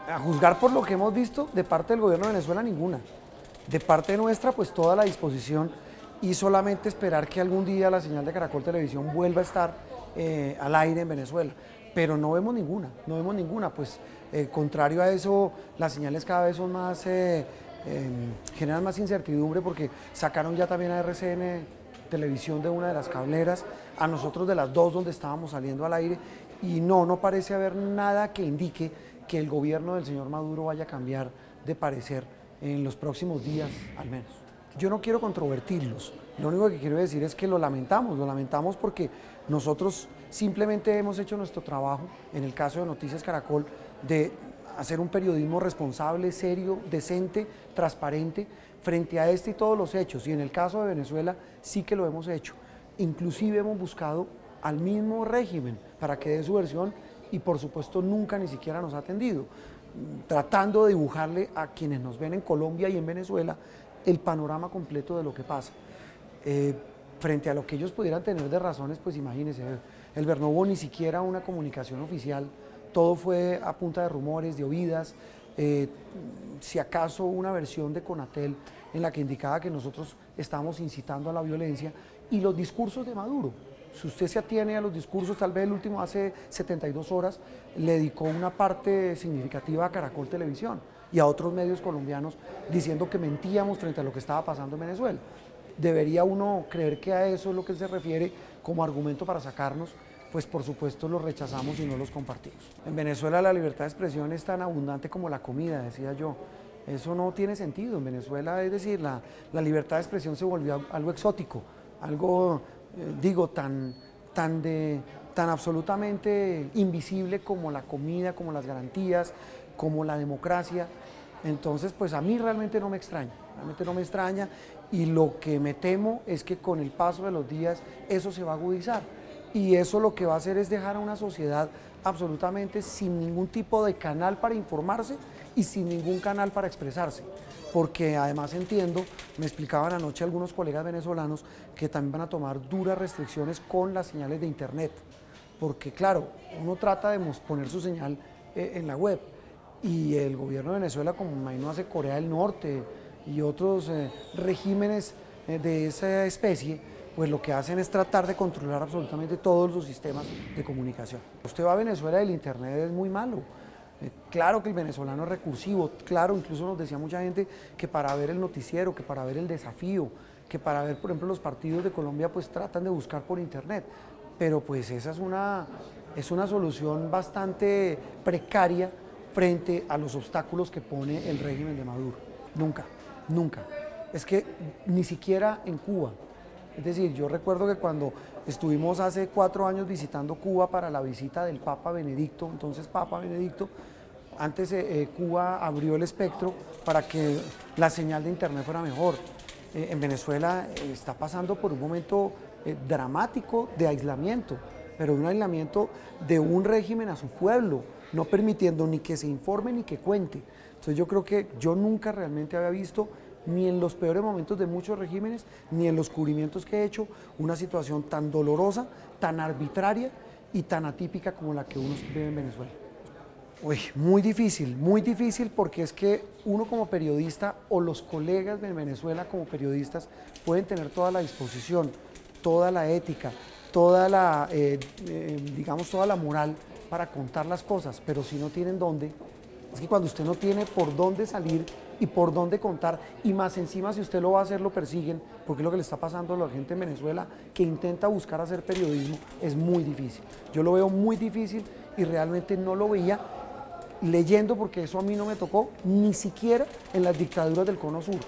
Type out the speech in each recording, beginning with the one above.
A juzgar por lo que hemos visto, de parte del gobierno de Venezuela, ninguna. De parte nuestra, pues toda la disposición y solamente esperar que algún día la señal de Caracol Televisión vuelva a estar al aire en Venezuela. Pero no vemos ninguna, no vemos ninguna. Pues contrario a eso, las señales cada vez son más, generan más incertidumbre porque sacaron ya también a RCN Televisión de una de las cableras, a nosotros de las dos donde estábamos saliendo al aire y no parece haber nada que indique que el gobierno del señor Maduro vaya a cambiar de parecer en los próximos días al menos. Yo no quiero controvertirlos, lo único que quiero decir es que lo lamentamos porque nosotros simplemente hemos hecho nuestro trabajo, en el caso de Noticias Caracol, de hacer un periodismo responsable, serio, decente, transparente, frente a este y todos los hechos, y en el caso de Venezuela sí que lo hemos hecho. Inclusive hemos buscado al mismo régimen para que dé su versión y por supuesto nunca ni siquiera nos ha atendido, tratando de dibujarle a quienes nos ven en Colombia y en Venezuela el panorama completo de lo que pasa. Frente a lo que ellos pudieran tener de razones, pues imagínense, no hubo ni siquiera una comunicación oficial, todo fue a punta de rumores, de oídas, si acaso una versión de Conatel en la que indicaba que nosotros estábamos incitando a la violencia y los discursos de Maduro. Si usted se atiene a los discursos, tal vez el último hace 72 horas le dedicó una parte significativa a Caracol Televisión y a otros medios colombianos diciendo que mentíamos frente a lo que estaba pasando en Venezuela. Debería uno creer que a eso es lo que se refiere como argumento para sacarnos, pues por supuesto los rechazamos y no los compartimos. En Venezuela la libertad de expresión es tan abundante como la comida, decía yo. Eso no tiene sentido. En Venezuela, es decir, la libertad de expresión se volvió algo exótico, algo, tan absolutamente invisible como la comida, como las garantías, como la democracia. Entonces, pues a mí realmente no me extraña y lo que me temo es que con el paso de los días eso se va a agudizar y eso lo que va a hacer es dejar a una sociedad absolutamente sin ningún tipo de canal para informarse y sin ningún canal para expresarse, porque además entiendo, me explicaban anoche algunos colegas venezolanos que también van a tomar duras restricciones con las señales de internet, porque claro, uno trata de poner su señal en la web y el gobierno de Venezuela, como me imagino hace Corea del Norte y otros regímenes de esa especie, pues lo que hacen es tratar de controlar absolutamente todos los sistemas de comunicación. Usted va a Venezuela y el internet es muy malo. Claro que el venezolano es recursivo, claro, incluso nos decía mucha gente que para ver el noticiero, que para ver el desafío, que para ver, por ejemplo, los partidos de Colombia, pues tratan de buscar por internet. Pero pues esa es una solución bastante precaria frente a los obstáculos que pone el régimen de Maduro. Nunca. Es que ni siquiera en Cuba. Es decir, yo recuerdo que cuando estuvimos hace 4 años visitando Cuba para la visita del Papa Benedicto, entonces Papa Benedicto, antes Cuba abrió el espectro para que la señal de internet fuera mejor. En Venezuela está pasando por un momento dramático de aislamiento, pero un aislamiento de un régimen a su pueblo, no permitiendo ni que se informe ni que cuente. Entonces yo creo que yo nunca realmente había visto, ni en los peores momentos de muchos regímenes, ni en los cubrimientos que he hecho, una situación tan dolorosa, tan arbitraria y tan atípica como la que uno vive en Venezuela. Uy, muy difícil porque es que uno como periodista o los colegas de Venezuela como periodistas pueden tener toda la disposición, toda la ética, toda la, digamos, toda la moral para contar las cosas, pero si no tienen dónde, es que cuando usted no tiene por dónde salir y por dónde contar, y más encima si usted lo va a hacer lo persiguen, porque es lo que le está pasando a la gente en Venezuela que intenta buscar hacer periodismo, es muy difícil. Yo lo veo muy difícil y realmente no lo veía leyendo, porque eso a mí no me tocó ni siquiera en las dictaduras del Cono Sur.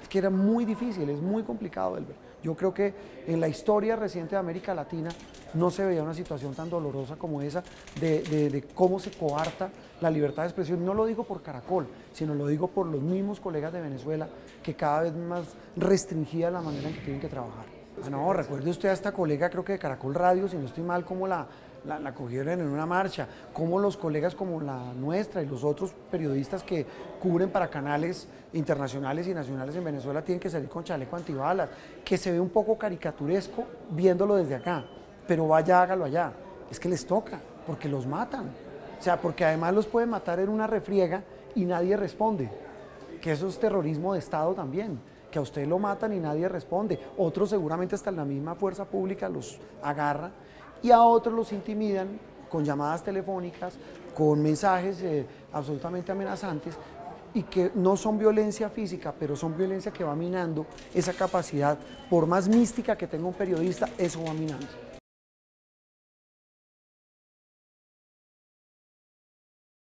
Es que era muy difícil, es muy complicado de ver. Yo creo que en la historia reciente de América Latina no se veía una situación tan dolorosa como esa de cómo se coarta la libertad de expresión. No lo digo por Caracol, sino lo digo por los mismos colegas de Venezuela, que cada vez más restringida la manera en que tienen que trabajar. No, recuerde usted a esta colega, creo que de Caracol Radio, si no estoy mal, cómo la cogieron en una marcha, cómo los colegas como la nuestra y los otros periodistas que cubren para canales internacionales y nacionales en Venezuela tienen que salir con chaleco antibalas, que se ve un poco caricaturesco viéndolo desde acá, pero vaya, hágalo allá, es que les toca, porque los matan. O sea, porque además los pueden matar en una refriega y nadie responde, que eso es terrorismo de Estado también, que a usted lo matan y nadie responde. Otros seguramente hasta la misma fuerza pública los agarra y a otros los intimidan con llamadas telefónicas, con mensajes absolutamente amenazantes y que no son violencia física, pero son violencia que va minando esa capacidad. Por más mística que tenga un periodista, eso va minando.